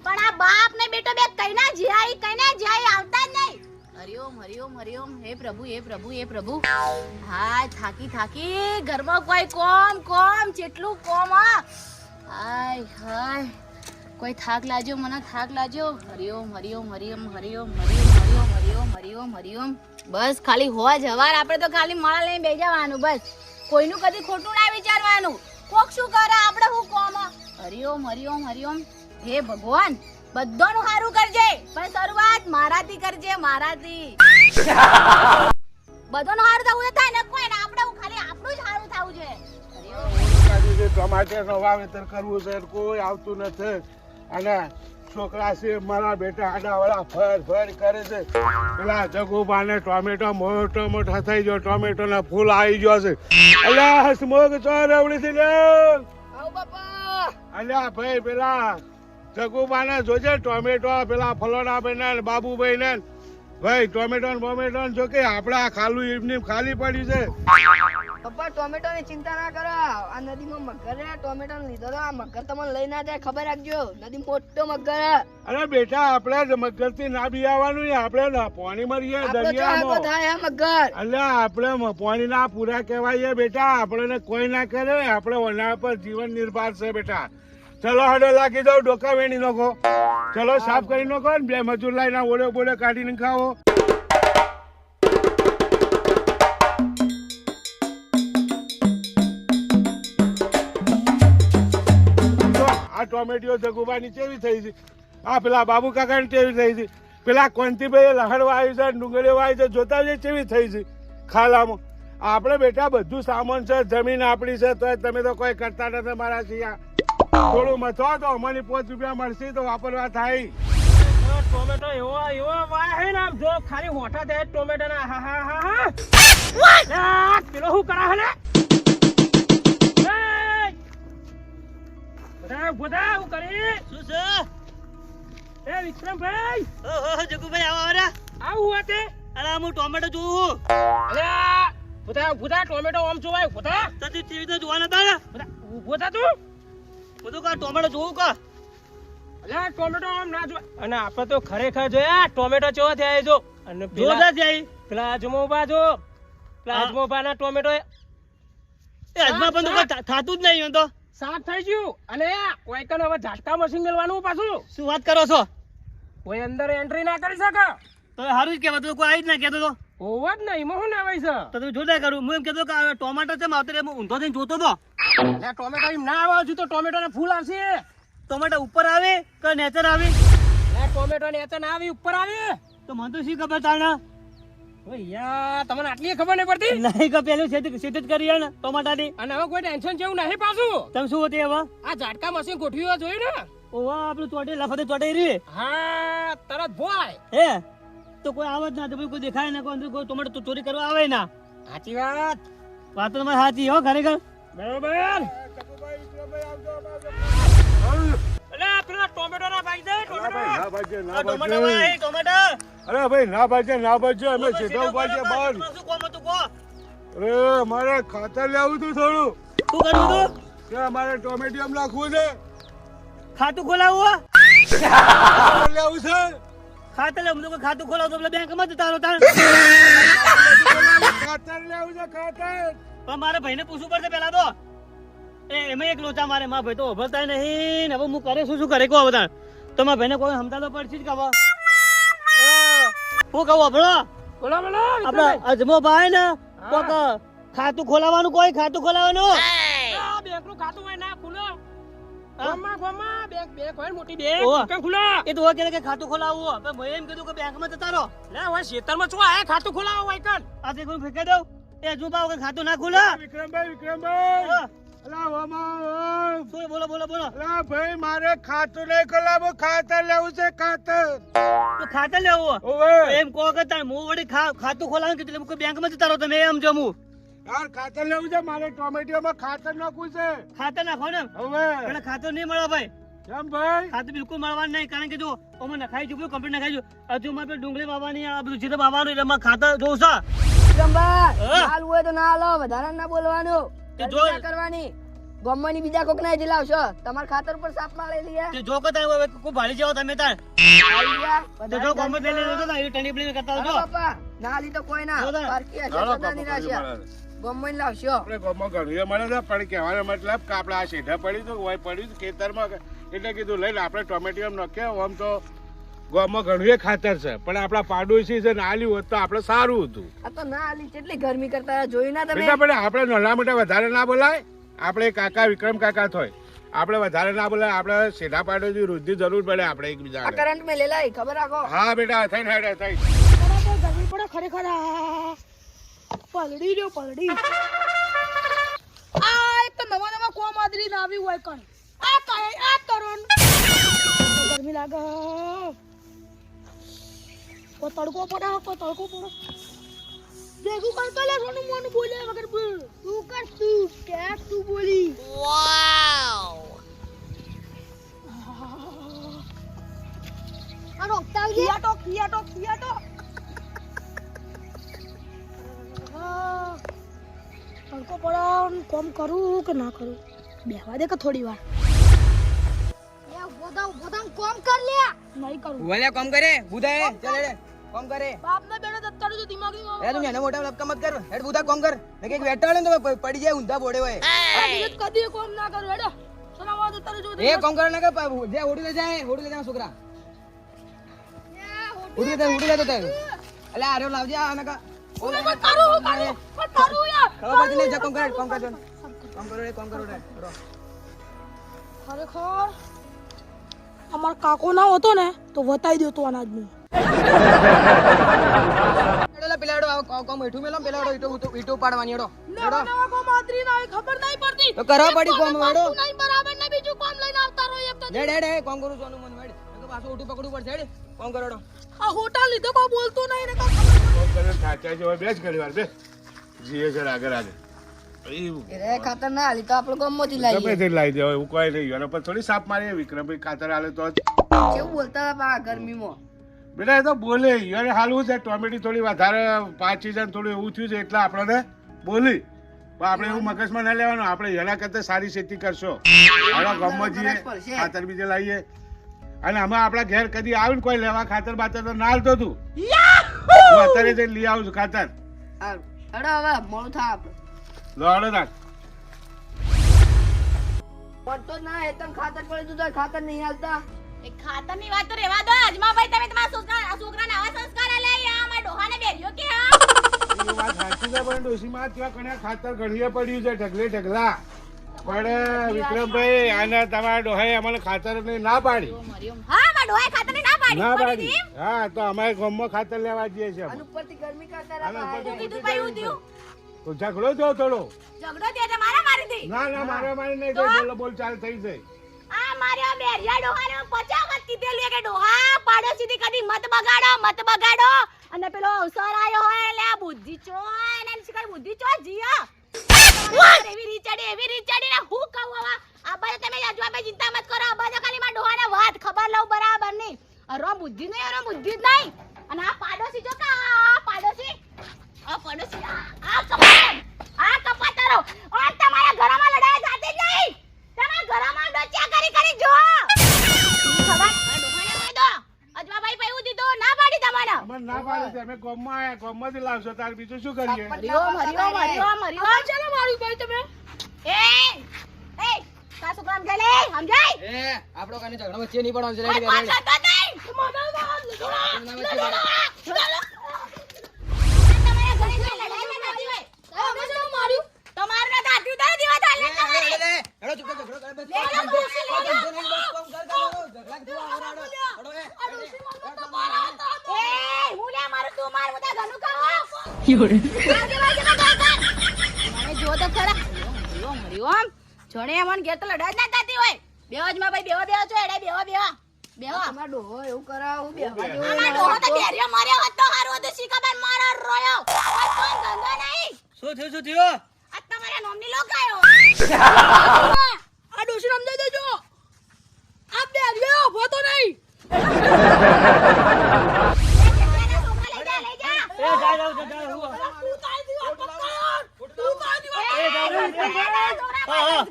પણ આ બાપ ને બેટો બે કઈના જાય આવતા જ નહીં. હરિઓમ હરિઓમ હરિઓમ. હે પ્રભુ હે પ્રભુ. હાય થાકી ઘરમાં કોઈ કોમ જેટલું કોમ. હાય હાય કોઈ થાક લાજો, મને થાક લાજો. હરિઓમ હરિઓમ હરિઓમ હરિઓમ હરિઓમ હરિઓમ હરિઓમ હરિઓમ. બસ ખાલી હોવા જવાર આપણે તો ખાલી માળા લઈને બેસી જવાનું. બસ કોઈનું કદી ખોટું ના વિચારવાનું. કોક શું કરે આપણે શું કોમ. હરિઓમ હરિઓમ હરિઓમ. હે ભગવાન બધાનું સારું કરજે, પણ શરૂઆત મારાથી કરજે, મારાથી. બધાનું સારું થવું થાય ને કોઈ ને આપણે ખાલી આપણું જ સારું થવું છે. ટમાટર નો વાવેતર કરવું છે, કોઈ આવતું નથી. અને છોકરા છે મારા બેટા આડાવાળા ફર કરે છે. પેલા જગુબાને ટોમેટો મોટા થઈ ગયો, ટોમેટો ના ફૂલ આવી ગયો છે. અલ્યા હસમુખ ચોર એવડીથી લે. આવ બાપા. અલ્યા ભાઈ પેલા જગુબાને જોજે ટોમેટો, પેલા ફલોડા ભાઈ ને બાબુભાઈ ને ભાઈ ટોમેટો જો કે આપડા ખાલું એમની ખાલી પડી છે. પપ્પા ટોમેટો ની ચિંતા ના કરો. આ નદીમાં મગર ટોમેટો લીધો તો આ મગર તમને લઈ ના જાય, ખબર રાખજો. નદી મોટો મગર. અરે બેટા આપણે મગર થી ના બિયાવાનું, આપણે પાણી મરીએ દરિયામાં. મગર એટલે આપણે પાણી ના પૂરા કહેવાય બેટા. આપણે કોઈ ના કરે, આપણે ઓના પર જીવન નિર્ભર છે બેટા. ચલો હડો લાગી દો, ડોકા વેણી નાખો. ચલો સાફ કરી નાખો ને બે મજૂર લાઈને ઓળે બોળે કાઢીને ખાઓ. આ ટોમેટો જગુબાની કેવી થઈ છે, આ પેલા બાબુ કાકાની કેવી થઈ છે, પેલા કોંતીભાઈ લહડવા આવી છે, ડુંગળી વાવી છે, જોતા જઈએ કેવી થઈ છે ખાલામાં. આપણે બેટા બધું સામાન છે, જમીન આપણી છે, તો તમે તો કોઈ કરતા નથી મારા સિયા. થોડું મથો તો અમને 5 રૂપિયા મળશે તો વાપરવા થાય. ટોમેટો એવો વાય ને આમ જો ખાલી હોઠા થાય ટોમેટો ના. હા પેલો શું કરા હે ને બધા હું કરી શું છે એ વિક્રમભાઈ. જગુભાઈ આવો આવું હોતે. અરે હું ટોમેટો જોઉં. અલ્યા બધા ટોમેટો આમ જોવાય બધા. તો ટીવી તો જોવા નતા ને ઉભો થા તું. બધું કા ટોમેટો જોઉં કા. અલ્યા ટોમેટો આમ ના જો. અને આપણે તો ખરેખર જોયા ટોમેટો કેવો થયા જો. અને જોરદાર જાય. પેલા અજમોબા જો, પેલા અજમોબા ના ટોમેટો એ આજમાં પણ તો થાતું જ નહીં તો સાફ થઈ ગયું. અને કોઈ કને હવે ઝાટકા મશીન મેળવાનું પાછું. શું વાત કરો છો? કોઈ અંદર એન્ટ્રી ના કરી શકે. તો સારું જ કહેવાય, તો કોઈ આવી જ ના કહેતો તો. હોવ જ નહીં, એમાં શું ના હોય છે. તો તમે જોતા કરું. હું એમ કહેતો કે ટોમેટો છે માવતરે ઊંધો થઈને જોતો તો. ટોમેટો એમ ના આવે હજુ તો ટોમેટો ને ફૂલ આવશે. ટોમેટો ઉપર આવે કે નેચર આવે? ટોમેટો ને એતો ના આવી, ઉપર આવી. તો મને તો શી ખબર તાણા. યાર તમને આટલી ખબર નહીં પડતી. નહીં કે પેલું સીધ જ કરી ને ટોમેટાની. અને હવે કોઈ ટેન્શન જેવું નહીં પાછું. તમે શું હોતી હવે આ ઝાટકા મશીન ગોઠવ્યું જોયું ને. ઓવા આપણું ચોટે લફતે ચોટાઈ રહી. હા તરત ભોય. હે તો કોઈ આવે જ ના, તો કોઈ દેખાય ના, કોઈ ટોમેટો ચોરી કરવા આવે ના. સાચી વાત. વાત તો તમારી સાચી હો ખરેખર. બરોબર. પેલા ટોમેટો ના ભાઈ દે. ના ભાઈ ટોમેટો. અરે ભાઈ ના ભાઈ અમે સીધા ઉભા છે બહાર. શું કોમ હતું કો? અરે મારે ખાતર લેવું હતું થોડું. શું કરવું તું? કે અમારે ટોમેટિયમ નાખવું છે. ખાતું ખોલાવું લેવું છે. ખાતર લેવું તો ખાતું ખોલાવું તો બેંકમાં જતા રહો તાર. ખાતર લેવું છે ખાતર. પણ મારે ભાઈને પૂછવું પડશે પેલા તો. એમાં એક લોચા મારે મારા ભાઈ તો ઉભરતા નહીં ને. હવે હું કરે શું કરે કહો બધા. તો મારા ભાઈને કોઈ સમતા તો પડશે જ કે હવે હું કહું આપણો બોલો બોલો. આપડે અજમો ભાઈ ને કોક ખાતું ખોલાવાનું, કોઈ ખાતું ખોલાવાનું. બેંક નું ખાતું હોય ના ખુલો. ગોમાં બેંક હોય મોટી ઓહ. બેંક ખુલો. એ તો કે ખાતું ખોલાવવું. પણ મેં એમ કીધું કે બેંકમાં જતા રહો. લે હવે ખેતરમાં શું આયા ખાતું ખોલાવો હોય કન. આ તે કોઈ ફેંકી દઉં. એ અજમો ભાઈ ખાતું ના ખોલા. વિક્રમભાઈ અલા વામા શું બોલો અલા ભાઈ મારે ખાતું નહીં ખોલાવું, ખાતર લેવું છે ખાતર. તો ખાતર લેવું ઓવે એમ કહો કે તાર હું વળી ખાતું ખોલાવું કીધું કોઈ બેંકમાં જતા રહો તમે એમ જમું. યાર ખાતર લેવું છે મારે. ટોમેટોમાં ખાતર નાખવું છે. ખાતર નાખો ને. હવે પણ ખાતર નહીં મળે ભાઈ. કેમ ભાઈ? ખાતર બિલકુલ મળવાનું નહીં. કારણ કે જો અમે નખાઈ ચૂક્યું, કમ્પ્લીટ નખાઈ ગયું. હજુ મારે ડુંગળી વાવવાની, આ બધું જીરું વાવવાનું, એટલે મારે ખાતર જોઉં છે. વિક્રમભાઈ હાલ હોય તો ના હાલો, વધારે ના બોલવાનું. તે જો કરવાની ગોમની બીજા કોક ના લાવશો તમાર ખાતર પર સાપ મારેલી હે તે જો કે તારે હવે કોઈ ભાળી જાવ તમે તાર આઈ ગયા તો જો ગમે તે લઈ લેજો ને એ ટણી પ્લી કરતા અરે આવજો બાપા ના લી તો કોઈ ના જોતા. પારકી હશે ચાલો સદા નિરાશા ગોમની લાવશો આપણે ગામમાં ઘણીએ મળે છે પણ કહેવાનો મતલબ કે આપણે આ શેઢા પડી તો હોય પડ્યું છે ખેતરમાં એટલે કીધું લઈને આપણે ટોમેટો એમ નાખ્યો આમ તો ગામમાં ઘણીએ ખાતર છે પણ આપણા પાડોશી છે ને આલ્યું હોત તો આપણે સારું હતું આ તો ના આલી કેટલી ગરમી કરતા જોઈ ના તમે બેટા પણ આપણે નાના મોટા વધારે ના બોલાય આપણે કાકા વિક્રમ કાકા થોય આપણે વધારે ના બોલાય આપણે શેઢા પાડોશી રોજની જરૂર પડે આપણે આ એકબીજાને કરંટ મે લેલાય ખબર રાખો હા બેટા થઈને હેડે થઈ ગરમી પડે ખરેખર પલડી રહ્યો પલડી આ એક તો નવા નવા કોમ આદરી ના આવી હોય કણ આ કાય આ તરણ ગરમી લાગે કો તડકો પડે દેખું કરતો લે સોનું મોનું બોલે વગર બોલ તું કર તું કે તું બોલી વાવ આ રોકતા કિયાટો તડકો પડે કોમ કરું કે ના કરું બેહવા દે કે થોડી વાર કોમ કર લે નહીં કરું બોલે કોમ કરે બુધા ચાલે રે કોમ કરે બાપ ને બેડે દત્તાડું તો દિમાગી એ તું નાના મોટા લપકા મત કર હેડ બુધા કોમ કર ને કે વેટાળે ને તો પડી જાય ઊંધા બોડે હોય બીજું કદી કોમ ના કરું હેડો સલાવા દત્તાડું જો એ કોમ કરે ના કે જે હોડી લે જાય છોકરા હોડી લે તો તે અલે આરે લાવજે આ નકા કરું યાર ખબર પડતી નહીં કોમ કરે કોમ કરો રે ખરેખર અમાર કાકો ના હોતો ને તો વતાઈ દેતો અનાજનું પેલાડો કોમ હેઠું મેલો પેલાડો ઈટો પાડવાની હેડો નવા નવા કોમ આદરી ના ખબર નહીં પડતી તો કરવા પડી કોમ હેડો નહીં બરાબર ને બીજું કોમ લઈને આવતા રહો એક તો હેડ કોમ કરું સોનું મન હેડ તો પાછું ઉઠી પકડવું પડશે હેડ કોમ કરો આ હોટા લીધો કોઈ બોલતો નહીં ને થાચા છે બેસ ઘણી વાર બેસ જીએ છે આગળ રે ખાતર ના હાલી તો આપણે કોમ માંથી લાવીએ ગમે તે લાવી દેવાય એવું કોઈ નહીં એના પર થોડી સાપ મારીએ વિક્રમભાઈ ખાતર આલે તો જ કેવું બોલતા હતા ગરમીમાં બેટા એ તો બોલે યાર હાલવું છે ટોમેટી થોડી વધારે 5 સીઝન થોડું એવું થયું છે એટલે આપણને બોલી પણ આપણે એવું મગજમાં ના લેવાનું આપણે એના કરતા સારી ખેતી કરશો આપણા ગામમાં જઈએ ખાતર બીજે લાવીએ અને અમે આપણા ઘેર કદી આવ્યું ને કોઈ લેવા ખાતર બાતર તો ના હાલતો તું હું અત્યારે જઈને લઈ આવું છું ખાતર હારું હેડો હવે મોડું થાય આપણે લોડો નાખ પડતો ના એ તમ ખાતર પડ્યું તો ખાતર નહીં હાલતા એ ખાતરની વાત તો રહેવા દો અજમાભાઈ તમે તમારા છોકરાને આવા સંસ્કાર આલ્યા આ મારા ડોહાને બેર્યો કે એ વાત સાચી છે પણ ડોશીમાં ત્યાં કણ્યા ખાતર ઘડીએ પડ્યું છે ઢગલા પણ વિક્રમભાઈ આના તમારા ડોહાએ અમને ખાતર ના પાડી હા મારા ડોહાએ ખાતરને ના પાડી હા તો અમારે ગામમાં ખાતર લેવા જઈએ છીએ અને ઉપરથી ગરમી કરતા આના રહ્યા ઉપરથી કીધું ભાઈ હું થયું તો ઝઘડો થયો થોડો ઝઘડો થયો તો મારા મારી દી ના મારે નહીં બોલ ચાલ થઈ જાય આ મારા બેરિયા ડોહાને 50 વખત કીધેલું કે ડોહા પાડોશીથી કદી મત બગાડો અને પેલો અવસર આયો હોય એટલે આ બુદ્ધિ ચો એને શીખાય બુદ્ધિ ચો જીયા એવી રીચાડી ને હું કહું હવે આ બાજુ તમે અજવાબે ચિંતા મત કરો આ બાજુ ખાલી મારા ડોહાને વાત ખબર લઉં બરાબર નહીં અરો બુદ્ધિ જ નહીં અને આ પાડોશી જો આ પાડોશી આ કપાતરો ઓર તમારા ઘરમાં લડાઈ જાતી જ નહીં તમારા ઘરમાં ડોચ્યા કરી જો ખબર આ ડોહાને કહી દો અજવાભાઈ પૈવું દીધું ના પાડી તમારે અમને ના પાડી છે અમે ગામમાં આયા ગામમાંથી લાવશો તાર બીજું શું કરીએ હરિઓમ ચાલો મારું ભાઈ તમે એ કા છોકરા સમજાય એ આપણો કાને ઝઘડો વચ્ચે નહીં પડવાનો છે કોઈ પાછા તો નહીં તમારા ઘરે કોઈ લડાઈ ના થતી હોય અમે શું માર્યું તમારું ના દાટ્યું તારે દીવા ચાલે તમારે હેડો ચૂપ ઝઘડો કરે બસ હું લે મારું તું માર બધા ઘરનું ખાવો યોડે મને જો તો ખરા હરિઓમ જોણે મન ઘેર તો લડાઈ ના થતી હોય બેવાજમાં ભાઈ બેવા છો એડે બેવા તમારો ડોહો એવું કરાવું બેહવા જેવું અમાર ડોહો તો બેરિયો માર્યો હોત તો હારું હતું શીખાબાન મારો રોયો આ કોણ ધંધો નહીં શું થયું આ તમારા નોમની લોકાયો આ ડોશી સમજાઈ દેજો આ બેરિયો ઉભો તો નહીં લઈ જા એ જાય તું તારી દીવા પકડ તું તારી દીવા એ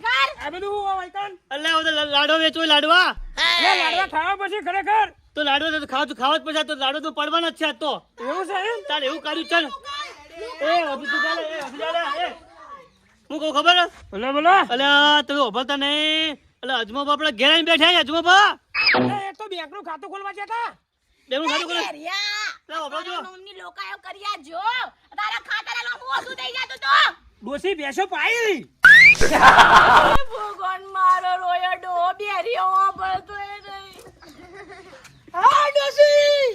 જાય હા ખાવા પછી ખરેખર તો લાડવા તો ખાવા જ પછી તો લાડવા તો પડવાના જ છે આજ તો એવું છે એમ ચાલ એવું કર્યું ચાલ એ અભી તું ચાલે એ હું કહું ખબર બોલો બોલો અલ્યા તમે ઉભરતા નહીં એટલે અજમો બાપડા ઘેર આવીને બેઠા અજમો બા એ તો બેંકનું ખાતું ખોલવા જતા બેનું ખાતું ખોલે બેરિયા, લા ઉભરો જો તારા નોમની લોકાયો કર્યા જો તારા ખાતાના નામ ઓછું થઈ જતું તો ડોસી બેસો પાઈ ભગવાન મારો રોયો ડો બેરિયો વાપરતો એ નહીં હા ડોસી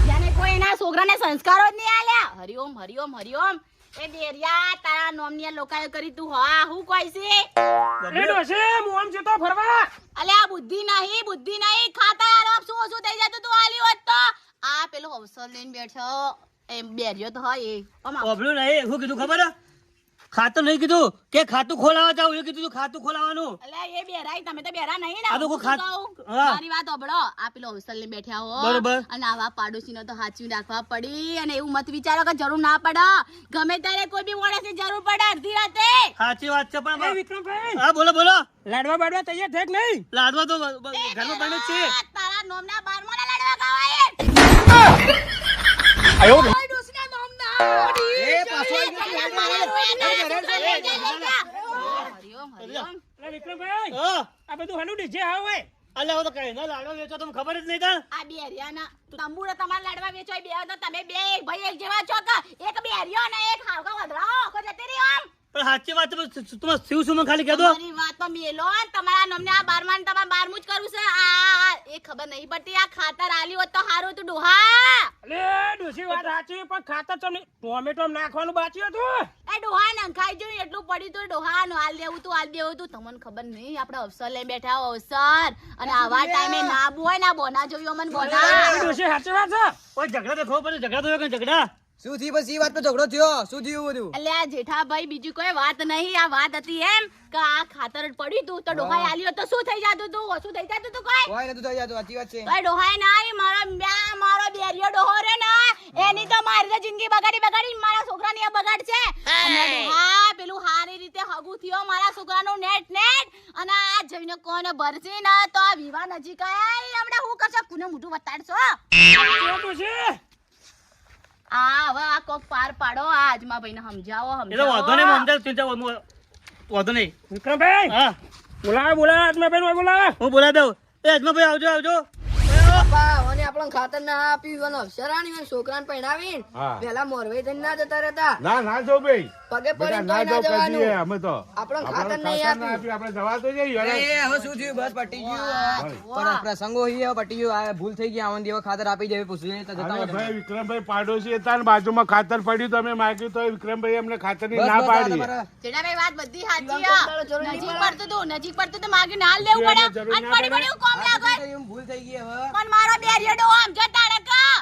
જાને કોઈ એના છોકરાને સંસ્કારો જ નહીં આલ્યા. હરિઓમ હરિઓમ હરિઓમ. એ બેરિયા તારા નોમની લોકાયો કરી તું હા હું કોઈ છે એ ડોસી હું આમ જતો ફરવા અલે આ બુદ્ધિ નહીં ખાતા આરામ શું ઓછું થઈ જતું તું આલી હોત તો આ પેલો અવસર લઈને બેઠો એ બેરિયો તો હોય એ ઓભળું નહીં શું કીધું ખબર ખાતું નહીં કીધું કે ખાતું ખોલાવા જાવ એવું કીધું તું ખાતું ખોલાવાનું અલે એ બેરાઈ તમે તો બેરા નહીં ને આ તો કોઈ ખાત- હું કહું? હા. મારી વાત સાંભળો આ પેલો અવસર લઈને બેઠા હો બરોબર. અને આવા પાડોશીનો તો હાચવી રાખવા પડી અને એવું મત વિચારો કે જરૂર ના પડે ગમે ત્યારે કોઈ બી માણસની જરૂર પડે અડધી રાતે સાચી વાત છે એ પણ વિક્રમભાઈ હા બોલો બોલો લાડવા બાડવા તૈયાર થાય કે નહીં લાડવા તો ઘરમાં બને જ છે તારા નોમના બારમાના લાડવા ખાવાય ઓય ડોસીના નામ ના હરિઓમ હરિઓમ. એટલે વિક્રમભાઈ હા આ બધું હાલું ડીજે આવે અલ્યા તો કઈ ના લાડવા વેચો તમને ખબર જ નહીં તા આ બે હરિયાના તંબુરો તમારા લાડવા વેચોય બે તો તમે બે એક ભાઈ એક જેવા છો કે એક બે હરિયો ને એક હાવકા વધરાઓ આખો જતી રહી આમ પણ સાચી વાત છે તમે શિવ સુમન ખાલી કહી દો તમારી વાતમાં મેલો ને તમારા નમને આ બારમાન તમારે બારમું જ કરવું છે આ એ ખબર નહીં પડતી આ ખાતર આલી હોત તો હારું તું ડોહા અલે ડોસી વાત સાચી પણ ખાતર તો નહીં ટોમેટો નાખવાનું બાકી હતું એ ડોહા નંખાઈ જોયું એટલું પડ્યું તું ડોહા નું હાલ દેવું તું તમને ખબર નહીં આપણે અવસર લઈ બેઠા હો, અવસર અને આવા ટાઈમે ના બોય ના બોના જોયું મને બોના ડોસી સાચી વાત છે કોઈ ઝઘડા તો ખબર પડે ઝઘડા તો હોય કે ઝઘડા શું થયું પછી વાત પર ઝઘડો થયો શું થયું બધું એટલે આ જેઠાભાઈ બીજી કોઈ વાત નહીં આ વાત હતી એમ કે આ ખાતર જ પડ્યું તું તો ડોહાએ આલી હોત તો શું થઈ જતું તું ઓછું થઈ જતું તું કોઈ કોઈ નતું થઈ જતું સાચી વાત છે ભાઈ ડોહાએ નહીં મારો બેરિયો ડોહો રે ને એની તો મારી તો જિંદગી બગાડી મારા છોકરાની આ બગાડ છે અને ડોહા પેલું હારી રીતે હગું થયો મારા છોકરાનું નેટ અને આ જઈને કોને ભરશે ને તો આ વિવાહ નજીક આયા હમણાં હું કરશો કુને મોઢું વતાડશો ડોસી આ હવે આ કોક પાર પાડો આ આજમા ભાઈને સમજાવો એટલે વાંધો નહીં સમજાવ ચિંતા વાંધો નહીં વિક્રમભાઈ હા બોલાવે આજમાં બોલાવે હું બોલાવી દઉં એ અજમાભાઈ આવજો બાપા મને આપણને ખાતર ના આપ્યું અને અક્ષરાણી મેં છોકરાને પહેરાવીને હા. પેલા મોરવાઈ થઈને ના જતા રહેતા ના જો ભાઈ પગે બેટા પડીને ના તોય ના જાવ કદી જવાનું અમે તો આપણને આપણને ખાતર નહીં ખાતર ના આપ્યું. આપ્યું, આપણે જવા તો જઈએ એ હવે શું થયું બસ પટી ગયું પણ પ્રસંગો હી હવે પટી ગયું આ ભૂલ થઈ ગઈ આવન દેવા ખાતર આપી દેવી પૂછ્યું તો જતા અરે હોય ભાઈ વિક્રમભાઈ પાડોશી હતા ને બાજુમાં ખાતર પડ્યું તમે માગ્યું તો વિક્રમભાઈ અમને ખાતરની બસ ના બસ આ પાડી તમારા જેઠાભાઈ વાત બધી સાચી જીવન આ. જરૂર નહીં નજીક પડતું તો માગે ના લેવું પડે જરૂર અને ના પડી પડે. પડ્યું કોમ લાગે એમ ભૂલ થઈ ગઈ હવે પણ મારો બેરિયો ડો આમ જતા રે કા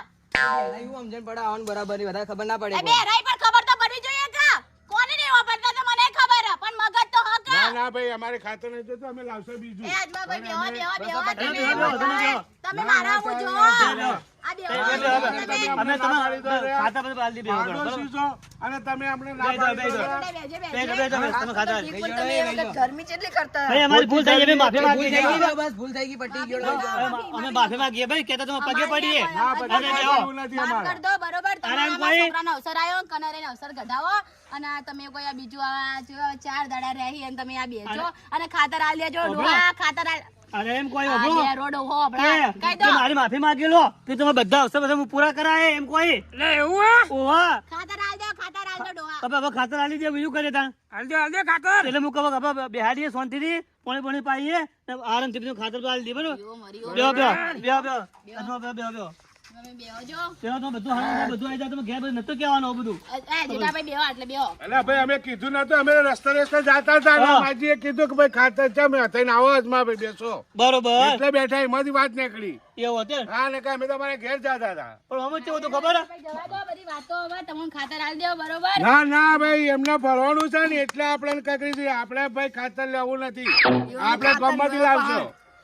એવું સમજણ પડે આવન બરાબર વધારે ખબર ના પડે એ બેરાઈ પણ ખબર તો પડવી જોઈએ કા કોને નહીં વાપરતા તો મને ખબર હે પણ મગજ તો હક ના ભાઈ અમારે ખાતર નહીં જોતું અમે લાવશો બીજું એ આજમાં ભાઈ બેહો બેહો. તમે મારા હું જો આ બેહો અમે તમારા ખાતા પર આલી દે પાડોશી છો અને તમે અમને ના બેજો, પાડી બેજો. તો તમે ખાતા ઠીક પણ તમે એ વખત ગરમી કેટલી કરતા ભાઈ અમારી ભૂલ થઈ ગઈ અમે માફી ભૂલ માંગીએ થઈ છીએ. ગઈ બસ ભૂલ થઈ ગઈ પટી ગયો અમે માફી માંગીએ ભાઈ કેતા તમે પગે પડીએ ના પછી અરે બેહો. એવું નથી માફ અમારે કર દો બરોબર આરામ તમારા કોઈ? છોકરાનો અવસર આવ્યો કનરેનો અવસર ગઢાવો અને આ તમે કોઈ આ બીજું આ જો 4 દાડા રહી અને તમે આ બેચો અને ખાતર આલ દેજો ડોહા ખાતર આલ અરે એમ કોઈ આ અભરો બેરો હો હમણાં કહી કે દો મારી માફી માંગી લો કે તમે બધા અવસર બધા હું પૂરા કરાય એમ કોઈ એટલે એવું હે ઓહા ખાતર આલ દો ડોહા હવે ખાતર આલી દે બીજું કરે તા હાલજો ખાતર એટલે હું કહું હવે બેહાડીએ શાંતિથી પાણી પાઈએ ને આરામથી બધું ખાતર તો આલી દે બરોબર યો મર્યો બેહો બેહો બેહો બેહો બેહો તમે બેહો જો પેલા તો બધું હારું બધું આવી જાય તમે ઘેર બધું નતું કહેવાનું બધું જેઠાભાઈ બેહો એટલે બેહો અલા ભાઈ અમે કીધું નતું અમે રસ્તે જતા હતા અને હા. માજીએ કીધું કે ભાઈ ખાતર છે અમે થઈને આવો અજમા ભાઈ બેસો બરોબર એટલે બેઠા એમાંથી વાત નીકળી એવું હતું હા ને કે અમે તમારે ઘેર જતા હતા પણ અમે કેવું તો ખબર હે? જવા દો બધી વાતો હવે તમને ખાતર આલ દેવો બરોબર ના ભાઈ એમને ફરવાનું છે ને એટલે આપણે કરી દઈએ આપણે ભાઈ ખાતર લેવું નથી આપણે ગમમાંથી લાવશો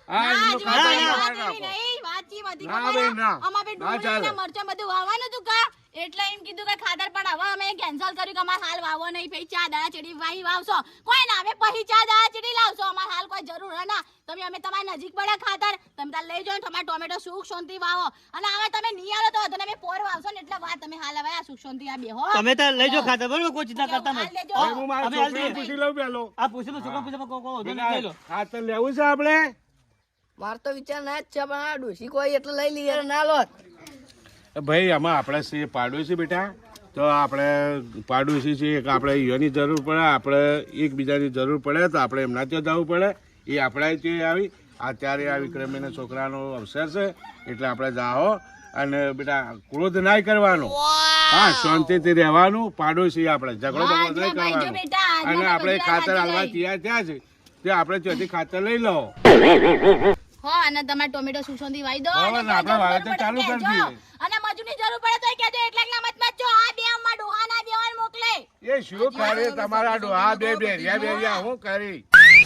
હા ના, એમનું જો ખાતર ભાઈ, ના વાત નાખો. એવી નહીં, વાત ચી બધી ના ખબર ભાઈ, હે? ના. આમાં ભાઈ ના ડુંગળી ને ચાલે. મરચાં બધું વાવવાનું હતું કા એટલે એમ કીધું કે ખાતર પણ હવે અમે કેન્સલ કર્યું કે અમારે હાલ વાવો નહીં પછી 4 દાડા ચડી વાહી વાવશો કોઈ ના અમે પછી 4 દાડા ચડી લાવશો અમારે હાલ કોઈ જરૂર હે ના તમે અમે તમારી નજીક પડે ખાતર તમે તાર લઈ જાઓ તમારા ટોમેટો સુખ શાંતિ વાવો અને હવે તમે નહીં આવો તો તમે પોર વાવશો ને એટલે વાત તમે હાલ હવે આ સુખ શાંતિ આ બેહો તમે તો લઈ જાઓ ખાતર બરોબર કોઈ ચિંતા કરતા હાલ નહીં લેજો. હવે હું મારા અમે હાલ છોકરાને દઈએ. પૂછી લઉં પેલો આ પૂછીને છોકરા પૂછે કો લઈ લો ખાતર લેવું છે આપણે માર તો વિચાર ના જ છે પણ આ ડોશી કોઈ એટલે લઈ લઈએ ના લો ભાઈ આમાં આપણે છે પાડોશી બેટા તો આપણે પાડોશી છીએ કે આપણે ઈયોની જરૂર પડે આપણે એકબીજાની જરૂર પડે તો આપણે એમના ત્યાં જવું પડે એ આપણા ત્યાં આવી અત્યારે આ વિક્રમીના છોકરાનો અવસર છે એટલે આપણે જાઓ અને બેટા ક્રોધ ના કરવાનો હા શાંતિથી રહેવાનું પાડોશી આપણે ઝઘડો હા, બગડો જો નહીં ભાઈ, જો કરવાનો બેટા, આજના અને તો આપણે ગુજરાત ખાતર રાજ્ય હાલવા નહીં. તૈયાર થયા છે તે આપણે ત્યાંથી ખાતર લઈ લો હો અને તમારા ટોમેટો સુશોંધી વાઈ દો હવે અને ને આપણે જરૂર વાવેતર પડે ચાલુ તો કરી કહેજો. દઈએ. અને મજૂરની જરૂર પડે તો કહેજો એટલે મત છો આ બે અમાર ડોહાના બેવાન મોકલે એ શું કરે તમારા ડોહા બે બેરિયા હું કરી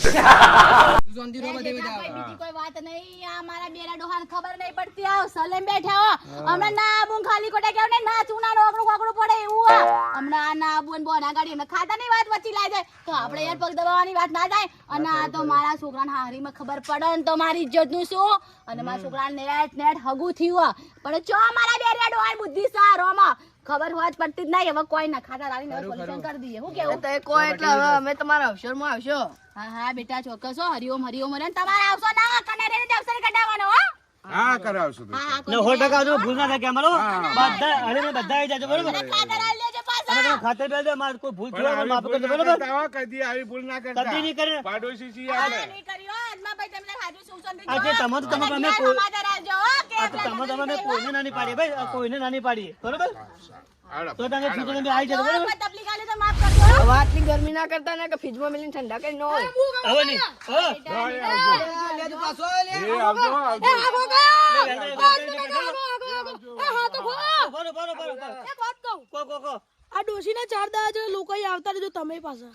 તું શાંતિ રહો બધે બધા. કોઈ બીજી કોઈ વાત નહીં આ મારા બેના ડોહાને ખબર નહીં પડતી આવ સલેમ બેઠા હો હમણાં ના આબુ ને ખાલી કોટા કેવ ને ના ચૂના રોકડું કોકડું પડે એવું આ. હમણાં આ ના આબુ ને બોના ગાડી હમણાં ખાતાની વાત વચ્ચી લાઈ જાય તો આપણે યાર પગ દબાવવાની વાત ના થાય અને આ તો મારા છોકરાને હારીમાં ખબર પડે ને તો મારી ઇજ્જત નું શું અને મારા છોકરાને નેટ હગું થયું પણ ચો મારા બેરિયા ડોહાની બુદ્ધિ સારોમાં ખબર હોત પડતી જ નહીં હવે કોઈ ના ખાતા રાણી ને સોલ્યુશન કરી દઈએ હું કેવું તો એ કોઈ એટલે હવે અમે તમારા અવસરમાં આવશો હા હા બેટા ચોક્કસ હો હરિઓમ હરિઓમ અને તમારે આવશો ના કનેરે ને અવસર કઢાવવાનો હો હા કરાવશું હા હા ને 100% જો ભૂલ ના થાય કે અમારો બધા હળીને બધા આવી જાજો બરોબર ખાતર આલી લેજો અમે પાછા તમે ખાતર બેલ દે માર કોઈ ભૂલ પણ થયો આવી માફ ભૂલ કરજો ના બરોબર કરતા હો, કદી આવી ભૂલ ના કરતા કદી નહીં કરે. પાડોશી છીએ હા, આપણે નહીં કર્યો આજમાં ભાઈ તમને હાજુ સુસંદી આ જે જો. તમે તો તમે અને કોઈ- સમાધાન રાખજો, હો, કે આ તો તમે તમે કોઈને નાની પાડી ભાઈ આ કોઈને નાની પાડી બરોબર હાલો. તો તમે ફીજો ને આવી જો, જજો બરોબર કોઈ તકલીફ આલે તો માફ કરજો. હવે આટલી ગરમી ના કરતા ને કે ફ્રીજમાં મેલીને ઠંડા કરી ન હોય હવે નહીં હા લે તું પાછો લે. એ આવજો આવજો બરોબર બરોબર એક વાત કહું કો આ ડોશીના 4 દાડા જેટલા લોકો અહીં આવતા રહેજો તમે પાછા